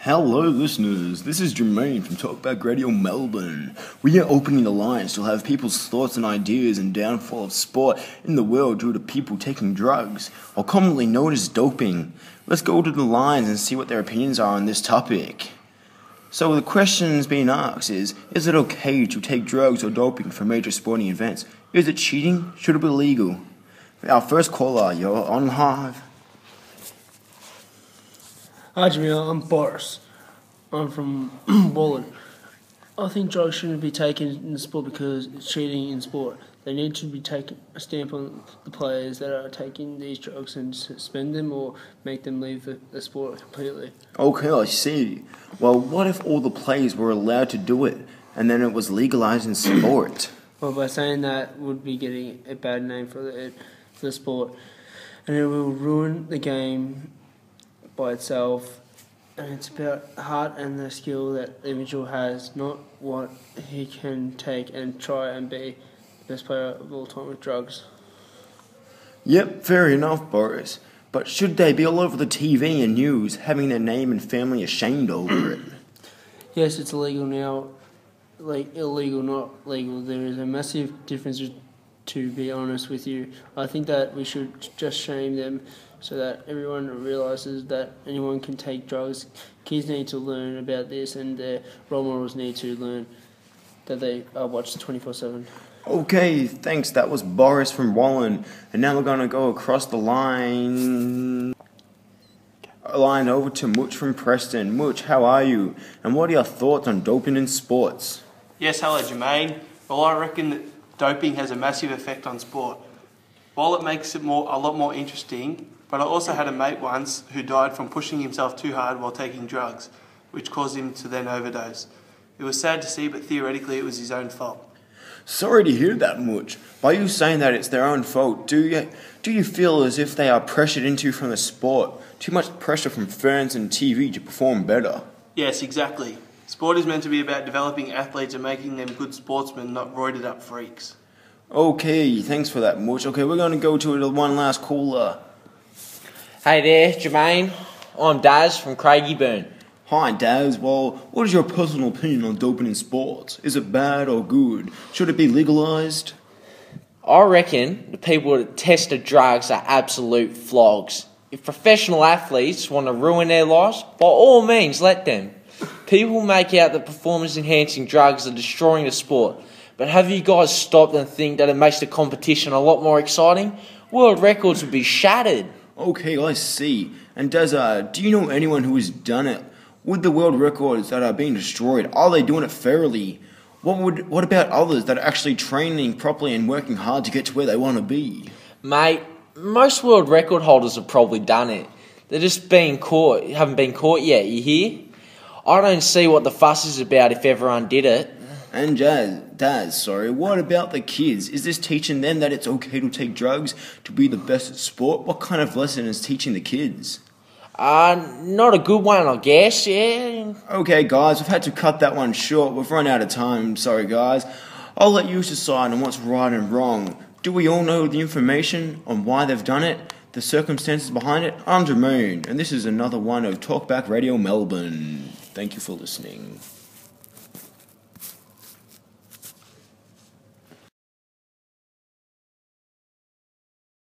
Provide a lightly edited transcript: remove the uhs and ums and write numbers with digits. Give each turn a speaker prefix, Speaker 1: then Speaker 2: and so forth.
Speaker 1: Hello listeners, this is Jermaine from Talkback Radio Melbourne. We are opening the lines to have people's thoughts and ideas and downfall of sport in the world due to people taking drugs, or commonly known as doping. Let's go to the lines and see what their opinions are on this topic. So the questions being asked is it okay to take drugs or doping for major sporting events? Is it cheating? Should it be legal? Our first caller, you're on live.
Speaker 2: Hi Jamil, I'm Boris. I'm from Wallen. I think drugs shouldn't be taken in the sport because it's cheating in sport. They need to be taking a stamp on the players that are taking these drugs and suspend them or make them leave the sport completely.
Speaker 1: Okay, I see. Well, what if all the players were allowed to do it and then it was legalized in sport?
Speaker 2: Well, by saying that would be getting a bad name for the sport, and it will ruin the game by itself, and it's about the heart and the skill that the individual has, not what he can take and try and be the best player of all time with drugs.
Speaker 1: Yep, fair enough, Boris. But should they be all over the TV and news, having their name and family ashamed over it?
Speaker 2: Yes, it's illegal now, like illegal, not legal. There is a massive difference, to be honest with you. I think that we should just shame them so that everyone realises that anyone can take drugs. Kids need to learn about this, and their role models need to learn that they are watched 24/7.
Speaker 1: Okay, thanks. That was Boris from Wallen. And now we're going to go across the line over to Mutch from Preston. Mutch, how are you? And what are your thoughts on doping in sports?
Speaker 3: Yes, hello Jermaine. Well, I reckon that doping has a massive effect on sport. While it makes it a lot more interesting, but I also had a mate once who died from pushing himself too hard while taking drugs, which caused him to then overdose. It was sad to see, but theoretically it was his own fault.
Speaker 1: Sorry to hear that, Mutch. By you saying that it's their own fault, do you feel as if they are pressured into from the sport? Too much pressure from fans and TV to perform better?
Speaker 3: Yes, exactly. Sport is meant to be about developing athletes and making them good sportsmen, not roided up freaks.
Speaker 1: Okay, thanks for that, Mutch. Okay, we're going to go to one last caller.
Speaker 4: Hey there, Jermaine. I'm Daz from Craigieburn.
Speaker 1: Hi, Daz. Well, what is your personal opinion on doping in sports? Is it bad or good? Should it be legalized?
Speaker 4: I reckon the people that test the drugs are absolute flogs. If professional athletes want to ruin their lives, by all means, let them. People make out that performance-enhancing drugs are destroying the sport. But have you guys stopped and think that it makes the competition a lot more exciting? World records would be shattered.
Speaker 1: Okay, I see. And Daz, do you know anyone who has done it? With the world records that are being destroyed, are they doing it fairly? What about others that are actually training properly and working hard to get to where they want to be?
Speaker 4: Mate, most world record holders have probably done it. They're just haven't been caught yet, you hear? I don't see what the fuss is about if everyone did it.
Speaker 1: And Daz, what about the kids? Is this teaching them that it's okay to take drugs to be the best at sport? What kind of lesson is teaching the kids?
Speaker 4: Not a good one, I guess, yeah.
Speaker 1: Okay, guys, we've had to cut that one short. We've run out of time. Sorry, guys. I'll let you decide on what's right and wrong. Do we all know the information on why they've done it? The circumstances behind it? I'm Jermaine, and this is another one of Talkback Radio Melbourne. Thank you for listening.